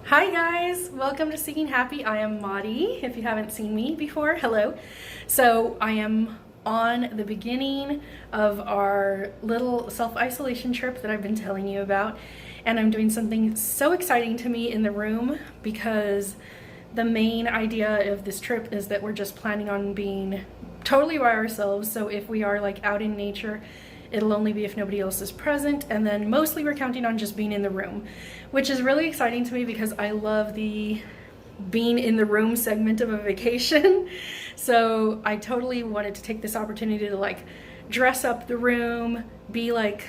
Hi guys, welcome to Seeking Happy. I am Maudie, if you haven't seen me before, hello. So I am on the beginning of our little self-isolation trip that I've been telling you about, and I'm doing something so exciting to me in the room because the main idea of this trip is that we're just planning on being totally by ourselves. So if we are like out in nature, it'll only be if nobody else is present, and then mostly we're counting on just being in the room, which is really exciting to me because I love the being in the room segment of a vacation. So I totally wanted to take this opportunity to like dress up the room, be like,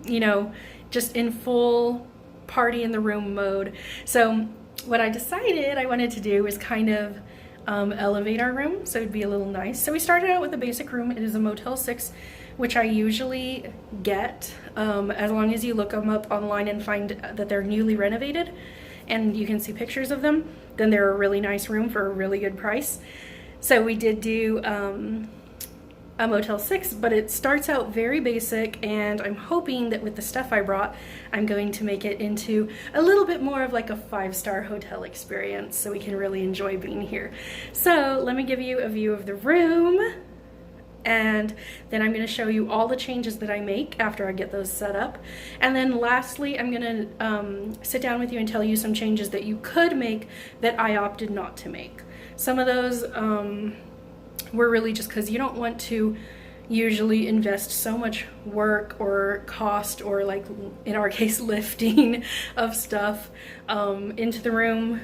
you know, just in full party in the room mode. So what I decided I wanted to do is kind of elevate our room so it'd be a little nice. So we started out with a basic room. It is a Motel 6, which I usually get as long as you look them up online and find that they're newly renovated and you can see pictures of them, then they're a really nice room for a really good price. So we did do a Motel 6, but it starts out very basic, and I'm hoping that with the stuff I brought, I'm going to make it into a little bit more of like a 5-star hotel experience so we can really enjoy being here. So let me give you a view of the room, and then I'm going to show you all the changes that I make after I get those set up. And then lastly, I'm going to sit down with you and tell you some changes that you could make that I opted not to make. Some of those were really just because you don't want to usually invest so much work or cost, or like in our case lifting of stuff into the room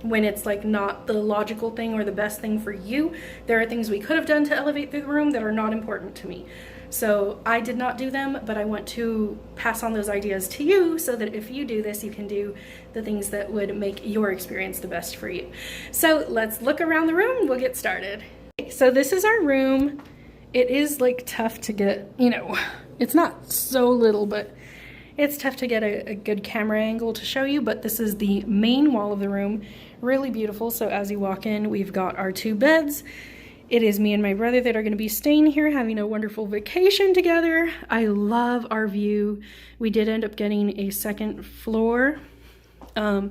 when it's like not the logical thing or the best thing for you. There are things we could have done to elevate through the room that are not important to me. So I did not do them, but I want to pass on those ideas to you so that if you do this, you can do the things that would make your experience the best for you. So let's look around the room. We'll get started. So this is our room. It is like tough to get, you know, it's not so little, but it's tough to get a good camera angle to show you, but this is the main wall of the room. Really beautiful. So as you walk in, we've got our 2 beds. It is me and my brother that are going to be staying here, having a wonderful vacation together. I love our view. We did end up getting a second floor. So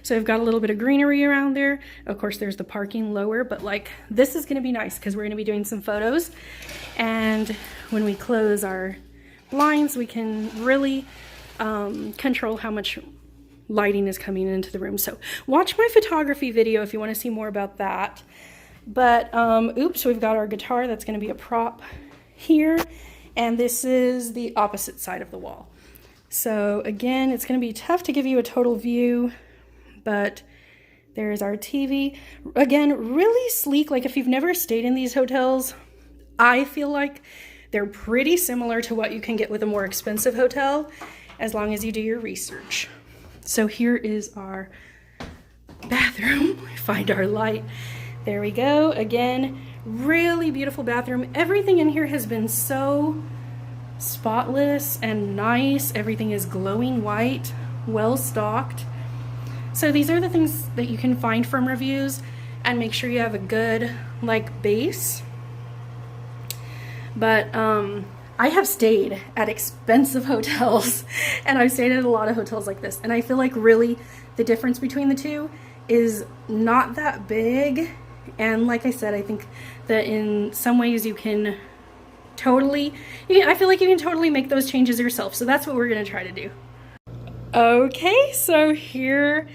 we've got a little bit of greenery around there. Of course, there's the parking lower, but like this is going to be nice because we're going to be doing some photos. And when we close our blinds, we can really control how much lighting is coming into the room. So watch my photography video if you want to see more about that. But oops, we've got our guitar that's going to be a prop here, and this is the opposite side of the wall. So again, it's going to be tough to give you a total view, but there's our TV. Again, really sleek. Like if you've never stayed in these hotels, I feel like they're pretty similar to what you can get with a more expensive hotel, as long as you do your research. So here is our bathroom. We find our light. There we go. Again, really beautiful bathroom. Everything in here has been so spotless and nice. Everything is glowing white, well stocked. So these are the things that you can find from reviews, and make sure you have a good like base. But I have stayed at expensive hotels, and I've stayed at a lot of hotels like this, and I feel like really the difference between the two is not that big. And like I said, I think that in some ways you can totally, I feel like you can totally make those changes yourself. So that's what we're going to try to do. Okay, so here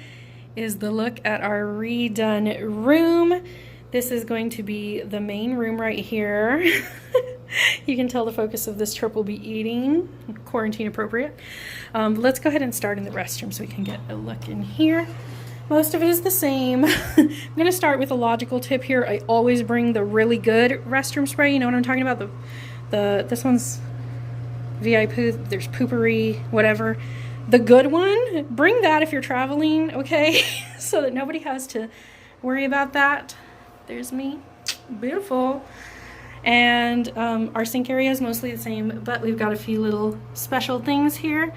is the look at our redone room. This is going to be the main room right here. You can tell the focus of this trip will be eating, quarantine appropriate. Let's go ahead and start in the restroom so we can get a look in here. Most of it is the same. I'm going to start with a logical tip here. I always bring the really good restroom spray. You know what I'm talking about? This one's VIP, there's poopery, whatever. The good one, bring that if you're traveling, okay? So that nobody has to worry about that. There's me. Beautiful. And our sink area is mostly the same, but we've got a few little special things here.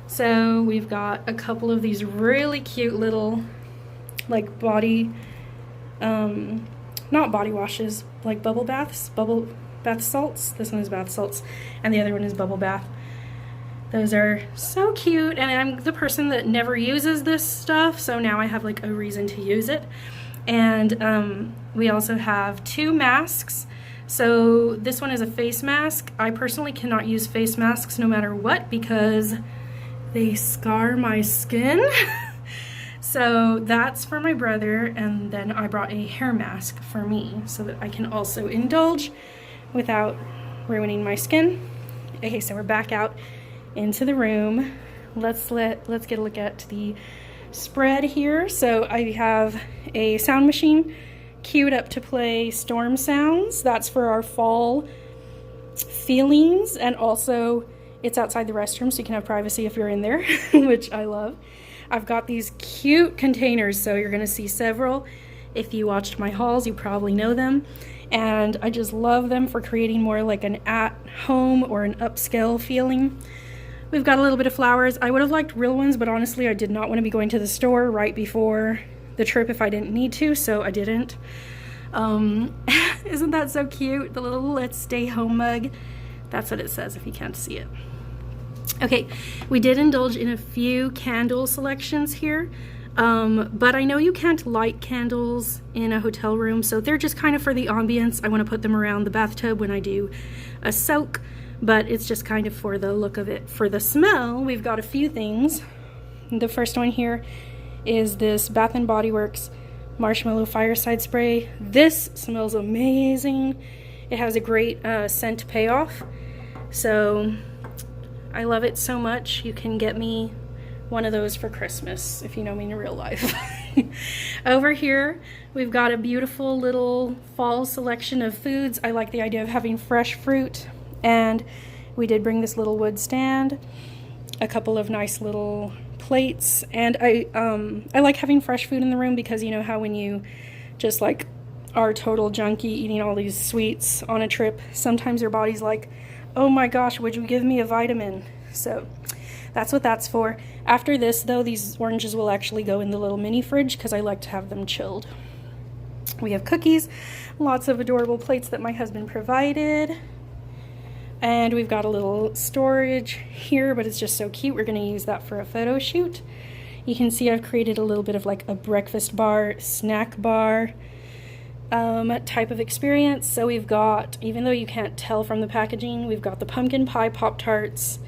So we've got a couple of these really cute little like body, not body washes, like bubble bath salts. This one is bath salts, and the other one is bubble bath. Those are so cute, and I'm the person that never uses this stuff, so now I have like a reason to use it. And we also have 2 masks. So this one is a face mask. I personally cannot use face masks no matter what because they scar my skin. So that's for my brother, and then I brought a hair mask for me so that I can also indulge without ruining my skin. Okay, so we're back out into the room. Let's get a look at the spread here. So I have a sound machine queued up to play storm sounds. That's for our fall feelings, and also it's outside the restroom so you can have privacy if you're in there, which I love. I've got these cute containers, so you're gonna see several. If you watched my hauls, you probably know them, and I just love them for creating more like an at-home or an upscale feeling. We've got a little bit of flowers. I would have liked real ones, but honestly I did not want to be going to the store right before the trip if I didn't need to, so I didn't. Isn't that so cute? The little "Let's Stay Home" mug. That's what it says if you can't see it. Okay, we did indulge in a few candle selections here, but I know you can't light candles in a hotel room, so they're just kind of for the ambience. I want to put them around the bathtub when I do a soak, but it's just kind of for the look of it. For the smell, we've got a few things. The first one here is this Bath & Body Works Marshmallow Fireside Spray. This smells amazing. It has a great scent payoff, so I love it so much. You can get me one of those for Christmas if you know me in real life. Over here we've got a beautiful little fall selection of foods. I like the idea of having fresh fruit, and we did bring this little wood stand, a couple of nice little plates, and I like having fresh food in the room because you know how when you just like are a total junkie eating all these sweets on a trip, sometimes your body's like, oh my gosh, would you give me a vitamin? So that's what that's for. After this though, these oranges will actually go in the little mini fridge because I like to have them chilled. We have cookies, lots of adorable plates that my husband provided. And we've got a little storage here, but it's just so cute. We're going to use that for a photo shoot. You can see I've created a little bit of like a breakfast bar, snack bar type of experience. So we've got, even though you can't tell from the packaging, we've got the pumpkin pie Pop-Tarts.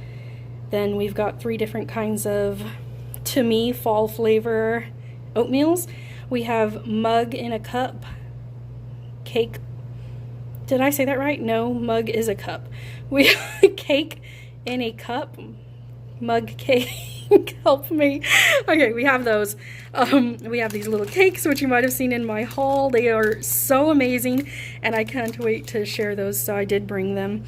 Then we've got 3 different kinds of, to me, fall flavor oatmeals. We have mug in a cup, cake. Did I say that right? No, mug is a cup. We have cake in a cup, mug cake. Help me. Okay, we have those. We have these little cakes, which you might have seen in my haul. They are so amazing, and I can't wait to share those, so I did bring them.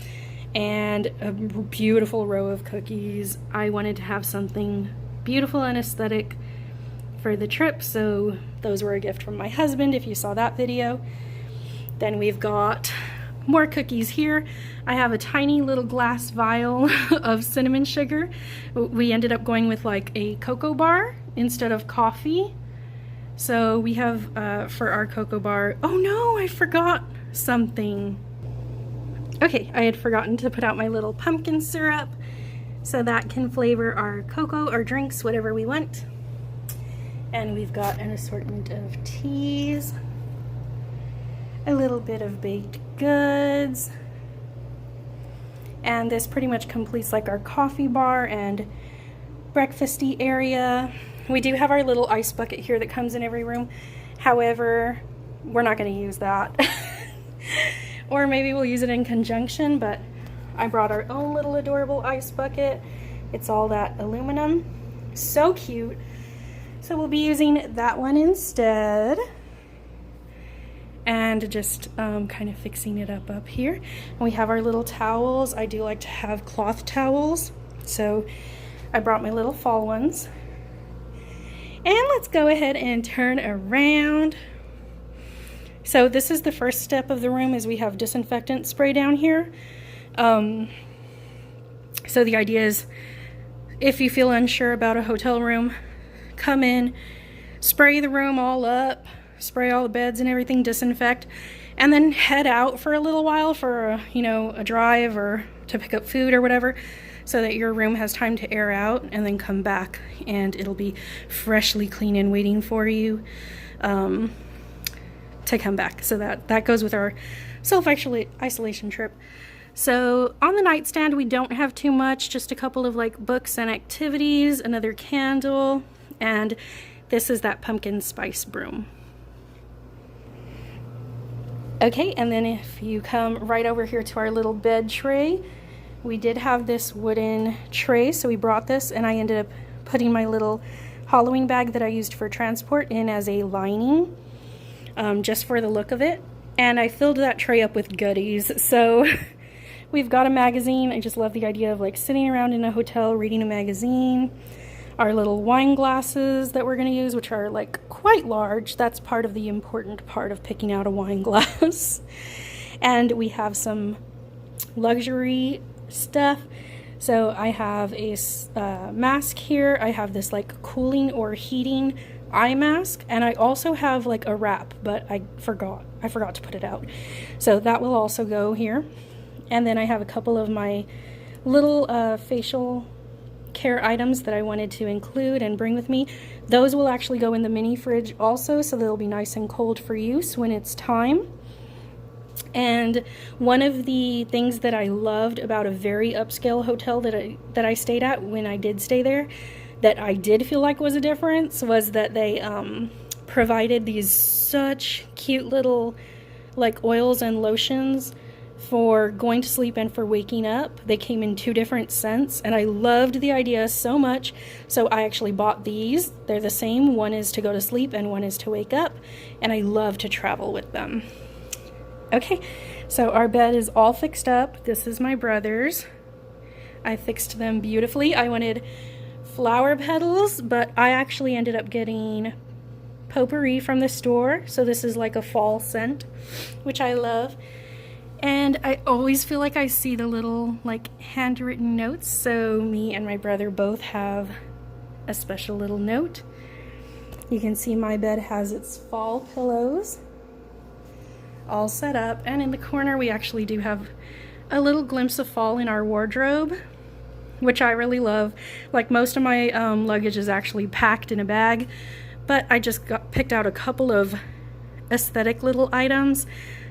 And a beautiful row of cookies. I wanted to have something beautiful and aesthetic for the trip, so those were a gift from my husband, if you saw that video. Then we've got more cookies here. I have a tiny little glass vial of cinnamon sugar. We ended up going with like a cocoa bar instead of coffee. So we have for our cocoa bar, oh no, I forgot something. Okay, I had forgotten to put out my little pumpkin syrup, so that can flavor our cocoa or drinks, whatever we want. And we've got an assortment of teas, a little bit of baked goods, and this pretty much completes like our coffee bar and breakfasty area. We do have our little ice bucket here that comes in every room. However, we're not going to use that. Or maybe we'll use it in conjunction, but I brought our own little adorable ice bucket. It's all that aluminum. So cute. So we'll be using that one instead. And just kind of fixing it up here. And we have our little towels. I do like to have cloth towels, so I brought my little fall ones. And let's go ahead and turn around. So this is the first step of the room, is we have disinfectant spray down here. So the idea is, if you feel unsure about a hotel room, come in, spray the room all up, spray all the beds and everything, disinfect, and then head out for a little while for a drive or to pick up food or whatever. so that your room has time to air out and then come back and it'll be freshly clean and waiting for you to come back. So that goes with our self-isolation trip. So on the nightstand, we don't have too much, just a couple of like books and activities, another candle, and this is that pumpkin spice broom. Okay, and then if you come right over here to our little bed tray, we did have this wooden tray, so we brought this, and I ended up putting my little hollowing bag that I used for transport in as a lining, just for the look of it. And I filled that tray up with goodies. So we've got a magazine. I just love the idea of like sitting around in a hotel reading a magazine. Our little wine glasses that we're going to use, which are like quite large. That's part of the important part of picking out a wine glass. And we have some luxury stuff. So I have a mask here. I have this like cooling or heating eye mask, and I also have like a wrap, but I forgot to put it out. So that will also go here. And then I have a couple of my little facial care items that I wanted to include and bring with me. Those will actually go in the mini fridge also, so they'll be nice and cold for use when it's time. And one of the things that I loved about a very upscale hotel that I stayed at when I did stay there, that I did feel like was a difference, was that they provided these such cute little like oils and lotions for going to sleep and for waking up. They came in 2 different scents, and I loved the idea so much, so I actually bought these. They're the same. One is to go to sleep and one is to wake up, and I love to travel with them. Okay, so our bed is all fixed up. This is my brother's. I fixed them beautifully. I wanted flower petals, but I actually ended up getting potpourri from the store. So this is like a fall scent, which I love. And I always feel like I see the little like handwritten notes. So me and my brother both have a special little note. You can see my bed has its fall pillows all set up. And in the corner, we actually do have a little glimpse of fall in our wardrobe, which I really love. Like most of my luggage is actually packed in a bag, but I just picked out a couple of aesthetic little items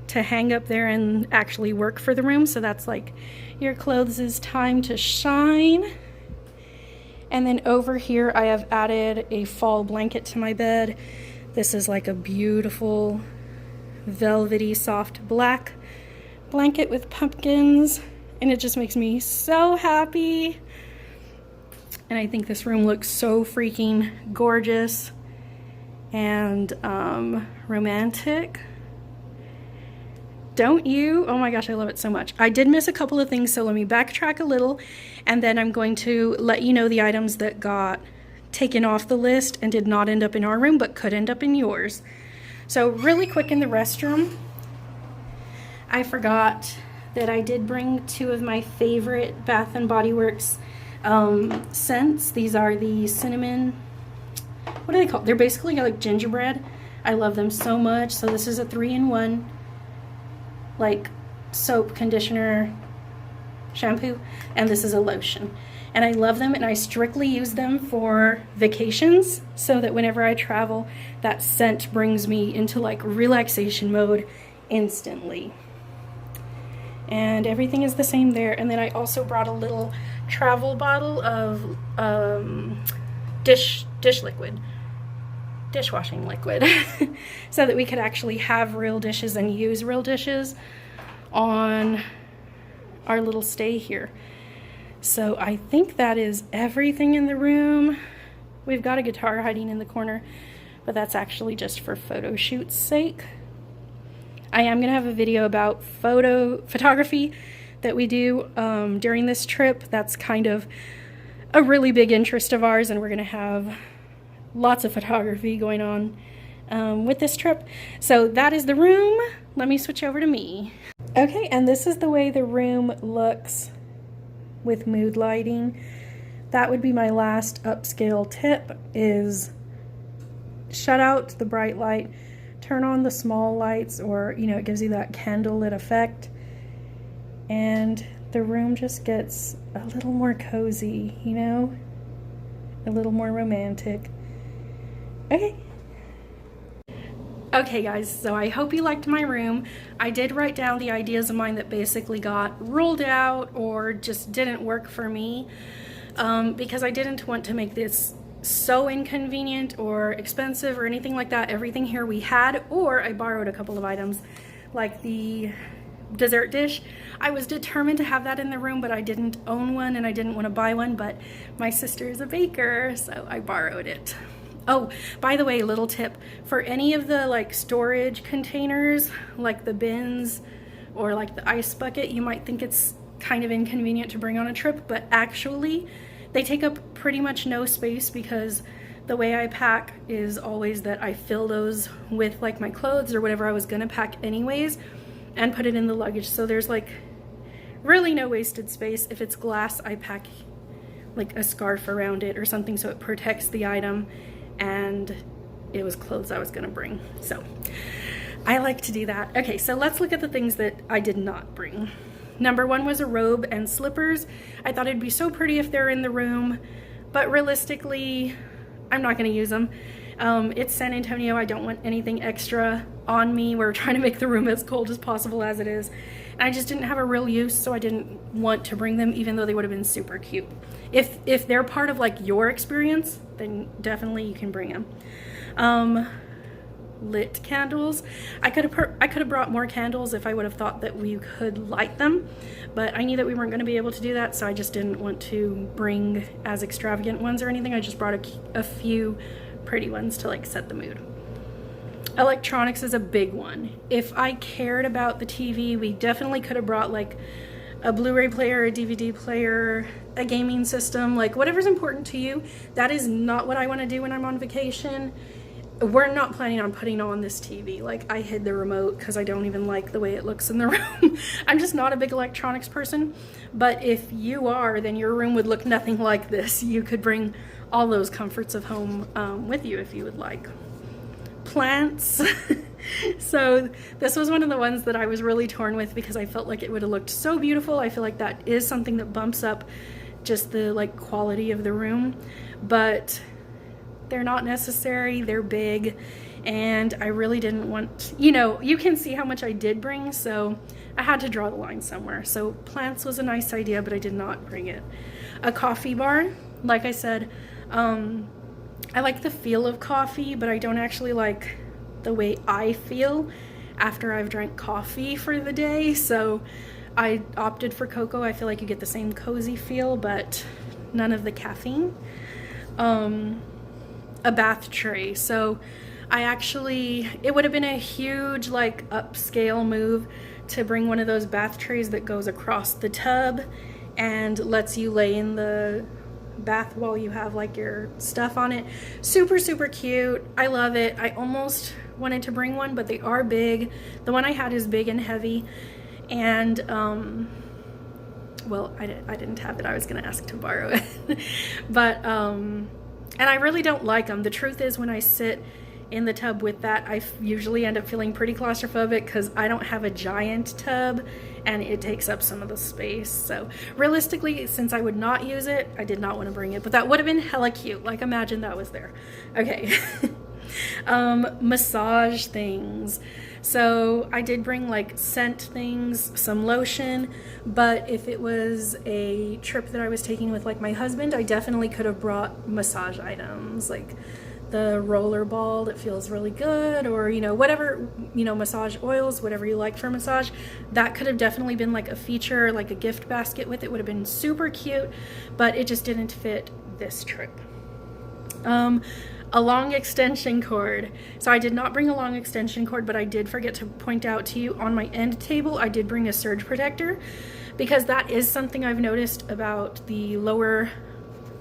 to hang up there and actually work for the room. So that's like your clothes' time to shine. And then over here I have added a fall blanket to my bed. This is like a beautiful velvety soft black blanket with pumpkins, and it just makes me so happy. And I think this room looks so freaking gorgeous and romantic. Don't you? Oh my gosh, I love it so much. I did miss a couple of things, so let me backtrack a little, and then I'm going to let you know the items that got taken off the list and did not end up in our room but could end up in yours. So really quick, in the restroom, I forgot that I did bring 2 of my favorite Bath & Body Works scents. These are the cinnamon, what are they called? They're basically like gingerbread. I love them so much. So this is a 3-in-1 like soap, conditioner, shampoo, and this is a lotion. And I love them, and I strictly use them for vacations so that whenever I travel, that scent brings me into like relaxation mode instantly. And everything is the same there. And then I also brought a little travel bottle of dishwashing liquid so that we could actually have real dishes and use real dishes on our little stay here. So I think that is everything in the room. We've got a guitar hiding in the corner, but that's actually just for photo shoot's sake. I am gonna have a video about photography that we do during this trip. That's kind of a really big interest of ours, and we're gonna have lots of photography going on with this trip. So that is the room. Let me switch over to me. Okay, and this is the way the room looks with mood lighting. That would be my last upscale tip, is shut out the bright light, turn on the small lights, or it gives you that candlelit effect, and the room just gets a little more cozy, you know? A little more romantic. Okay. Okay guys, so I hope you liked my room. I did write down the ideas of mine that basically got ruled out or just didn't work for me, because I didn't want to make this so inconvenient or expensive or anything like that. Everything here we had, or I borrowed a couple of items like the dessert dish. I was determined to have that in the room, but I didn't own one and I didn't want to buy one, but my sister is a baker, so I borrowed it. Oh, by the way, little tip, for any of the like storage containers, like the bins or like the ice bucket, you might think it's kind of inconvenient to bring on a trip, but actually they take up pretty much no space, because the way I pack is always that I fill those with like my clothes or whatever I was gonna pack anyways and put it in the luggage. So there's like really no wasted space. If it's glass, I pack like a scarf around it or something so it protects the item, and it was clothes I was gonna bring. So I like to do that. Okay, so let's look at the things that I did not bring. Number one was a robe and slippers. I thought it'd be so pretty if they're in the room, but realistically, I'm not gonna use them. It's San Antonio, I don't want anything extra on me. We're trying to make the room as cold as possible as it is. And I just didn't have a real use, so I didn't want to bring them, even though they would have been super cute. If they're part of like your experience, then definitely you can bring them. Lit candles. I could have brought more candles if I would have thought that we could light them, but I knew that we weren't going to be able to do that, so I just didn't want to bring as extravagant ones or anything. I just brought a few pretty ones to like set the mood. Electronics is a big one. If I cared about the TV, we definitely could have brought like a Blu-ray player, a DVD player, a gaming system, like whatever's important to you. That is not what I want to do when I'm on vacation. We're not planning on putting on this TV. Like, I hid the remote because I don't even like the way it looks in the room. I'm just not a big electronics person. But if you are, then your room would look nothing like this. You could bring all those comforts of home with you if you would like. Plants. So this was one of the ones that I was really torn with, because I felt like it would have looked so beautiful. I feel like that is something that bumps up just the like quality of the room. But they're not necessary, they're big, and I really didn't want, you know, you can see how much I did bring, so I had to draw the line somewhere. So plants was a nice idea, but I did not bring it. A coffee bar, like I said, I like the feel of coffee, but I don't actually like the way I feel after I've drank coffee for the day, so I opted for cocoa. I feel like you get the same cozy feel, but none of the caffeine. A bath tray. So it would have been a huge like upscale move to bring one of those bath trays that goes across the tub and lets you lay in the bath while you have like your stuff on it. Super, super cute. I love it. I almost wanted to bring one, but they are big. The one I had is big and heavy, and well, I didn't have it. I was gonna ask to borrow it. But and I really don't like them. The truth is, when I sit in the tub with that, I usually end up feeling pretty claustrophobic because I don't have a giant tub and it takes up some of the space. So realistically, since I would not use it, I did not want to bring it, but that would have been hella cute. Like, imagine that was there. Okay. Massage things. So I did bring like scent things, some lotion, but if it was a trip that I was taking with like my husband, I definitely could have brought massage items, like the roller ball that feels really good, or, you know, whatever, you know, massage oils, whatever you like for massage. That could have definitely been like a feature, like a gift basket with it would have been super cute, but it just didn't fit this trip. A long extension cord. So I did not bring a long extension cord, but I did forget to point out to you on my end table, I did bring a surge protector, because that is something I've noticed about the lower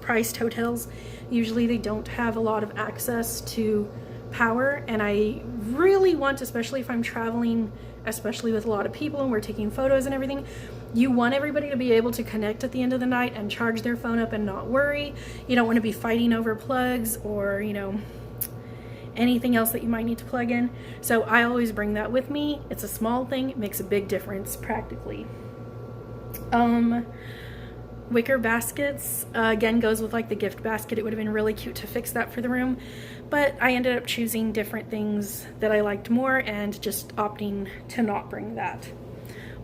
priced hotels. Usually they don't have a lot of access to power, and I really want, especially if I'm traveling, especially with a lot of people and we're taking photos and everything, you want everybody to be able to connect at the end of the night and charge their phone up and not worry. You don't want to be fighting over plugs or, you know, anything else that you might need to plug in. So I always bring that with me. It's a small thing, it makes a big difference practically. wicker baskets. Again, goes with like the gift basket. It would have been really cute to fix that for the room, but I ended up choosing different things that I liked more and just opting to not bring that.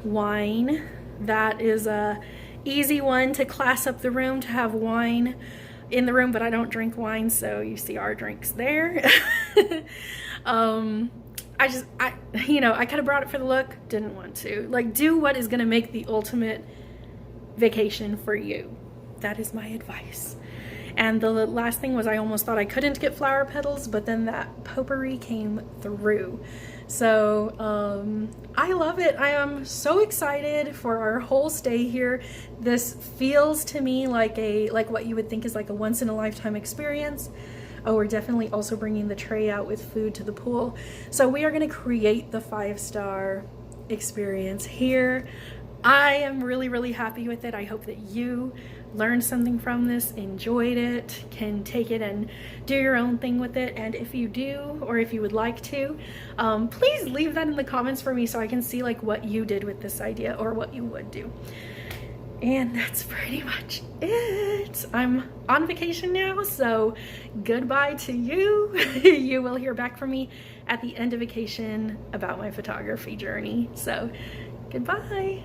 Wine, that is a easy one to class up the room, to have wine in the room, but I don't drink wine, so you see our drinks there. You know, I could have brought it for the look, didn't want to. Like, do what is gonna make the ultimate vacation for you. That is my advice. And the last thing was, I almost thought I couldn't get flower petals, but then that potpourri came through. So I love it. I am so excited for our whole stay here. This feels to me like what you would think is like a once in a lifetime experience. Oh, we're definitely also bringing the tray out with food to the pool. So we are going to create the 5-star experience here. I am really, really happy with it. I hope that you learned something from this, enjoyed it, can take it and do your own thing with it. And if you do, or if you would like to, please leave that in the comments for me so I can see like what you did with this idea or what you would do. And that's pretty much it. I'm on vacation now, so goodbye to you. You will hear back from me at the end of vacation about my photography journey. So goodbye.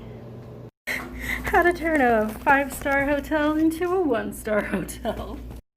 How to turn a 5-star hotel into a 1-star hotel.